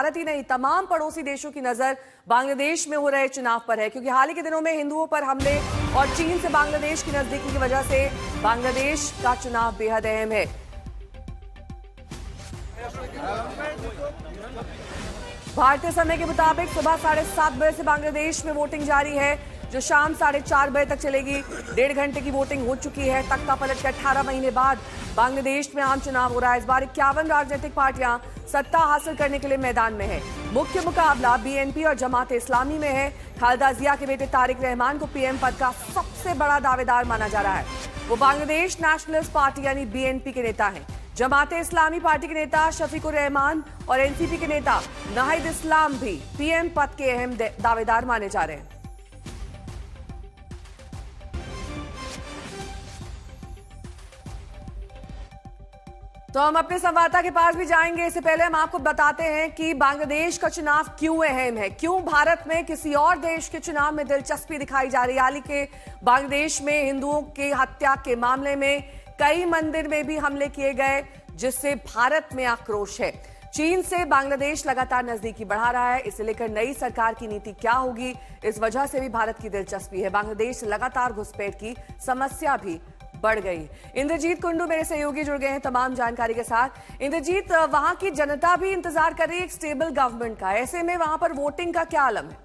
भारत ही नहीं तमाम पड़ोसी देशों की नजर बांग्लादेश में हो रहे चुनाव पर है, क्योंकि हाल ही के दिनों में हिंदुओं पर हमले और चीन से बांग्लादेश की नजदीकी की वजह से बांग्लादेश का चुनाव बेहद अहम है। भारतीय समय के मुताबिक सुबह 7:30 बजे से बांग्लादेश में वोटिंग जारी है, जो शाम 4:30 बजे तक चलेगी। 1.5 घंटे की वोटिंग हो चुकी है। तख्ता पलट के 18 महीने बाद बांग्लादेश में आम चुनाव हो रहा है। इस बार 51 राजनीतिक पार्टियां सत्ता हासिल करने के लिए मैदान में है। मुख्य मुकाबला बीएनपी और जमात इस्लामी में है। खालिदा जिया के बेटे तारिक रहमान को पीएम पद का सबसे बड़ा दावेदार माना जा रहा है। वो बांग्लादेश नेशनलिस्ट पार्टी यानी बीएनपी के नेता हैं। जमात इस्लामी पार्टी के नेता शफीकुर रहमान और एनसीपी के नेता नाहिद इस्लाम भी पीएम पद के अहम दावेदार माने जा रहे हैं। तो हम अपने संवाददाता के पास भी जाएंगे। इससे पहले हम आपको बताते हैं कि बांग्लादेश का चुनाव क्यों अहम है, क्यों भारत में किसी और देश के चुनाव में दिलचस्पी दिखाई जा रही है। हाल ही के बांग्लादेश में हिंदुओं की हत्या के मामले में कई मंदिर में भी हमले किए गए, जिससे भारत में आक्रोश है। चीन से बांग्लादेश लगातार नजदीकी बढ़ा रहा है। इसे लेकर नई सरकार की नीति क्या होगी, इस वजह से भी भारत की दिलचस्पी है। बांग्लादेश से लगातार घुसपैठ की समस्या भी बढ़ गई। इंद्रजीत कुंडू मेरे सहयोगी जुड़ गए हैं तमाम जानकारी के साथ। इंद्रजीत, वहां की जनता भी इंतजार कर रही है एक स्टेबल गवर्नमेंट का, ऐसे में वहां पर वोटिंग का क्या आलम है?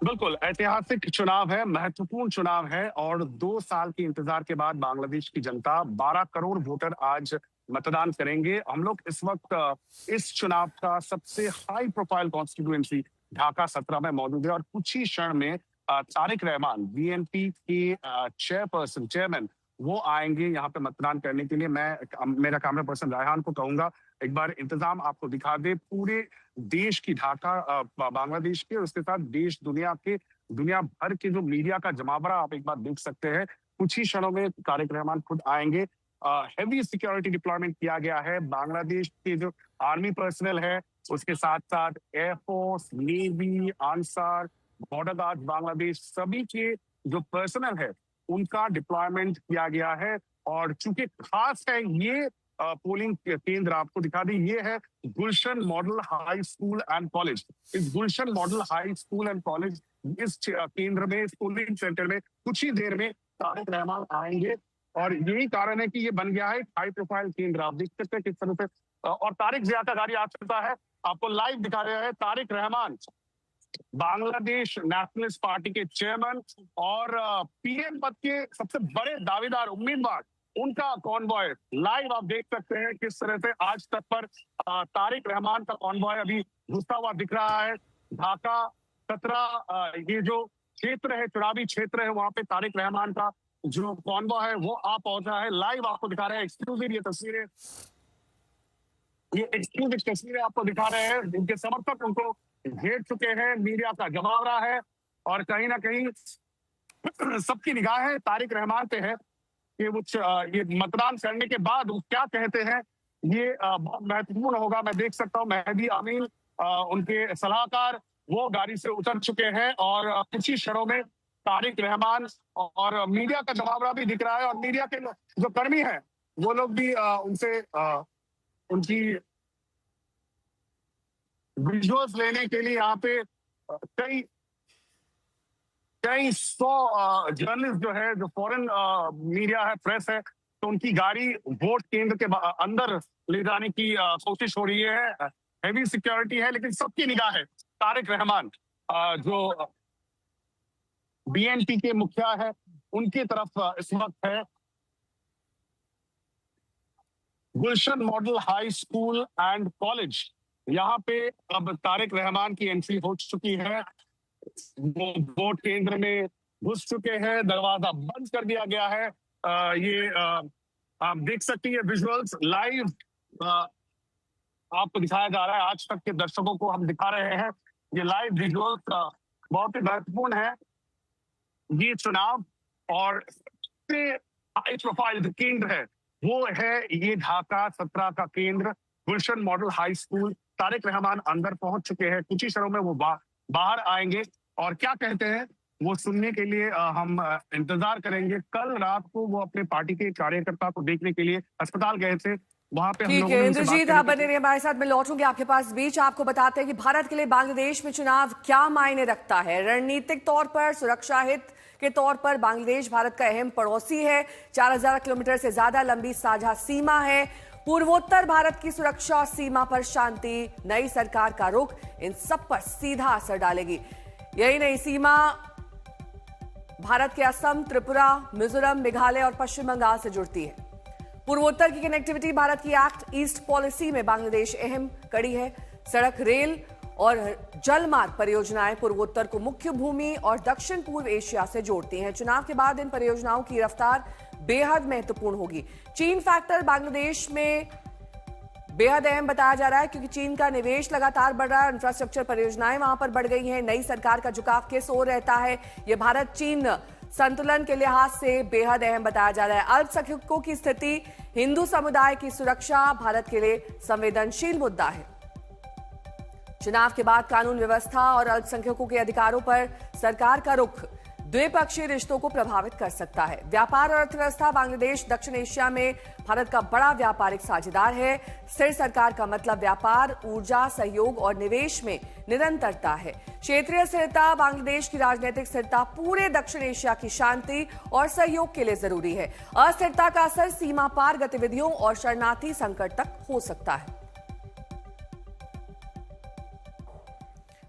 बिल्कुल ऐतिहासिक चुनाव है, महत्वपूर्ण चुनाव है और 2 साल के इंतजार के बाद बांग्लादेश की जनता 12 करोड़ वोटर आज मतदान करेंगे। हम लोग इस वक्त इस चुनाव का सबसे हाई प्रोफाइल कॉन्स्टिट्यूएंसी ढाका 17 में मौजूद है और कुछ ही क्षण में तारिक रहमान बीएनपी के चेयरमैन वो आएंगे यहाँ पे मतदान करने के लिए। मैं मेरा कैमरा पर्सन रायहान को कहूंगा एक बार इंतजाम आपको दिखा दे। पूरे देश की ढाका बांग्लादेश के, उसके साथ देश दुनिया भर के जो मीडिया का जमावड़ा आप एक बार देख सकते हैं। कुछ ही क्षणों में तारिक रहमान खुद आएंगे। हेवी सिक्योरिटी डिप्लॉयमेंट किया गया है। बांग्लादेश के जो आर्मी पर्सनल है, उसके साथ साथ air force, navy, Ansar, border guard Bangladesh, सभी के जो पर्सनल है उनका डिप्लॉयमेंट किया गया है। और चूंकि खास है ये पोलिंग केंद्र, आपको दिखा दें, ये है Gulshan model high school and college. इस Gulshan model high school and college, इस केंद्र में, इस पोलिंग सेंटर में कुछ ही देर में तारिक रहमान आएंगे और यही कारण है कि ये बन गया है हाई प्रोफाइल केंद्र। आप देख सकते हैं किस तरह से और तारिक जिया का गाड़ी आ चुका है, आपको लाइव दिखा रहे हैं। तारिक रहमान बांग्लादेश नेशनलिस्ट पार्टी के चेयरमैन और पीएम पद के सबसे बड़े दावेदार उम्मीदवार, उनका कॉन्वॉय लाइव आप देख सकते हैं किस तरह से आज तक पर तारिक रहमान का कॉन्वॉय अभी घुसता हुआ दिख रहा है। ढाका 17 ये जो क्षेत्र है, चुनावी क्षेत्र है, वहां पे तारिक रहमान का जो कॉन्वॉय है वो आ पहुंचा है। लाइव आपको दिखा रहे हैं एक्सक्लूसिव ये तस्वीरें, ये एक्सक्लूसिव तस्वीरें आपको दिखा रहे हैं। उनके समर्थक उनको घेर चुके हैं, मीडिया का जमावड़ा है और कहीं ना कहीं सबकी निगाहें तारिक रहमान पे है कि वो ये मतदान करने के बाद वो क्या कहते हैं, ये बहुत महत्वपूर्ण होगा। मैं देख सकता हूँ मेहदी अमीन उनके सलाहकार वो गाड़ी से उतर चुके हैं और कुछ ही क्षणों में तारिक रहमान और मीडिया का जमावड़ा भी दिख रहा है। और मीडिया के जो कर्मी हैं वो लोग भी उनसे उनकी विजुअल्स लेने के लिए यहाँ पे कई 100 जर्नलिस्ट जो है, जो फॉरेन मीडिया है, प्रेस है, तो उनकी गाड़ी वोट केंद्र के अंदर ले जाने की कोशिश हो रही है। हेवी सिक्योरिटी है लेकिन सबकी निगाह है तारिक रहमान जो बीएनपी के मुखिया है उनकी तरफ इस वक्त है। Gulshan model high school and college, यहाँ पे अब तारिक रहमान की एंट्री हो चुकी है। वो वोट केंद्र में घुस चुके हैं, दरवाजा बंद कर दिया गया है। ये आप देख सकती है विजुअल्स लाइव आपको दिखाया जा रहा है। आज तक के दर्शकों को हम दिखा रहे हैं ये लाइव विजुअल्स, बहुत ही महत्वपूर्ण है ये चुनाव। और सबसे हाई प्रोफाइल जो केंद्र है वो है ये ढाका 17 का केंद्र, Gulshan model high school. Tarique Rahman अंदर पहुंच चुके हैं, कुछ ही क्षणों में वो बाहर आएंगे और क्या कहते हैं वो सुनने के लिए हम इंतजार करेंगे। कल रात को वो अपने पार्टी के कार्यकर्ता को देखने के लिए अस्पताल गए थे, वहां पे हम ठीक लोगों है ने उनसे बात इंद्रजीत, करने आप की बने रहिए हमारे साथ, मैं लौटूंगी आपके पास। बीच आपको बताते हैं कि भारत के लिए बांग्लादेश में चुनाव क्या मायने रखता है। रणनीतिक तौर पर, सुरक्षा हित के तौर पर बांग्लादेश भारत का अहम पड़ोसी है। 4000 किलोमीटर से ज्यादा लंबी साझा सीमा है। पूर्वोत्तर भारत की सुरक्षा, सीमा पर शांति, नई सरकार का रुख, इन सब पर सीधा असर डालेगी। यही नहीं, सीमा भारत के असम, त्रिपुरा, मिजोरम, मेघालय और पश्चिम बंगाल से जुड़ती है। पूर्वोत्तर की कनेक्टिविटी भारत की एक्ट ईस्ट पॉलिसी में बांग्लादेश अहम कड़ी है। सड़क, रेल और जलमार्ग परियोजनाएं पूर्वोत्तर को मुख्य भूमि और दक्षिण पूर्व एशिया से जोड़ती हैं। चुनाव के बाद इन परियोजनाओं की रफ्तार बेहद महत्वपूर्ण होगी। चीन फैक्टर बांग्लादेश में बेहद अहम बताया जा रहा है, क्योंकि चीन का निवेश लगातार बढ़ रहा है। इंफ्रास्ट्रक्चर परियोजनाएं वहां पर बढ़ गई हैं। नई सरकार का झुकाव किस ओर रहता है, यह भारत चीन संतुलन के लिहाज से बेहद अहम बताया जा रहा है। अल्पसंख्यकों की स्थिति, हिंदू समुदाय की सुरक्षा भारत के लिए संवेदनशील मुद्दा है। चुनाव के बाद कानून व्यवस्था और अल्पसंख्यकों के अधिकारों पर सरकार का रुख द्विपक्षीय रिश्तों को प्रभावित कर सकता है। व्यापार और अर्थव्यवस्था, बांग्लादेश दक्षिण एशिया में भारत का बड़ा व्यापारिक साझेदार है। स्थिर सरकार का मतलब व्यापार, ऊर्जा, सहयोग और निवेश में निरंतरता है। क्षेत्रीय स्थिरता, बांग्लादेश की राजनीतिक स्थिरता पूरे दक्षिण एशिया की शांति और सहयोग के लिए जरूरी है। अस्थिरता का असर सीमा पार गतिविधियों और शरणार्थी संकट तक हो सकता है।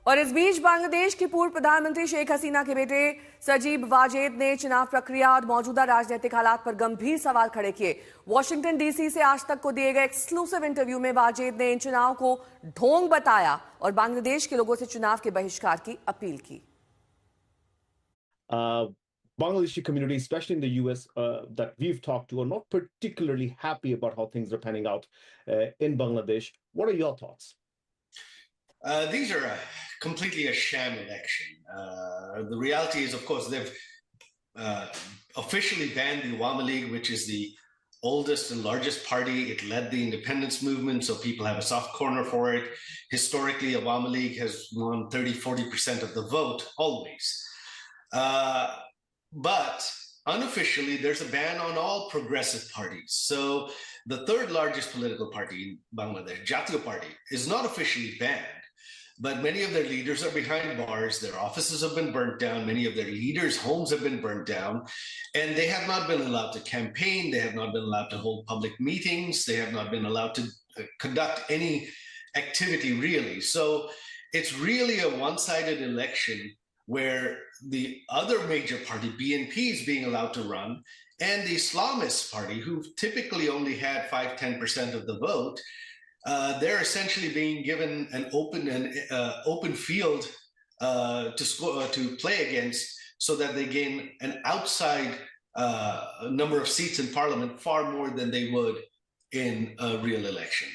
और इस बीच बांग्लादेश की पूर्व प्रधानमंत्री शेख हसीना के बेटे सजीब वाजेद ने चुनाव प्रक्रिया और मौजूदा राजनीतिक हालात पर गंभीर सवाल खड़े किए। वॉशिंगटन डीसी से आज तक को दिए गए एक्सक्लूसिव इंटरव्यू में वाजेद ने इन चुनाव को ढोंग बताया और बांग्लादेश के लोगों से चुनाव के बहिष्कार की अपील की। Bangladeshi community, especially in the US, that we've talked to, are not particularly happy about how things are panning out in Bangladesh. What are your thoughts? These are completely a sham election. The reality is, of course, they've officially banned the Awami League, which is the oldest and largest party. It led the independence movement, so people have a soft corner for it. Historically, Awami League has won 30-40% of the vote, always. But unofficially, there's a ban on all progressive parties. So the third largest political party in Bangladesh, Jatiya Party, is not officially banned. But many of their leaders are behind bars. Their offices have been burnt down. Many of their leaders' homes have been burnt down. And they have not been allowed to campaign. They have not been allowed to hold public meetings. They have not been allowed to conduct any activity, really. So it's really a one-sided election where the other major party, BNP, is being allowed to run. And the Islamist party, who typically only had 5-10% of the vote, they're essentially being given an open field to play against, so that they gain an outside number of seats in parliament, far more than they would in a real election.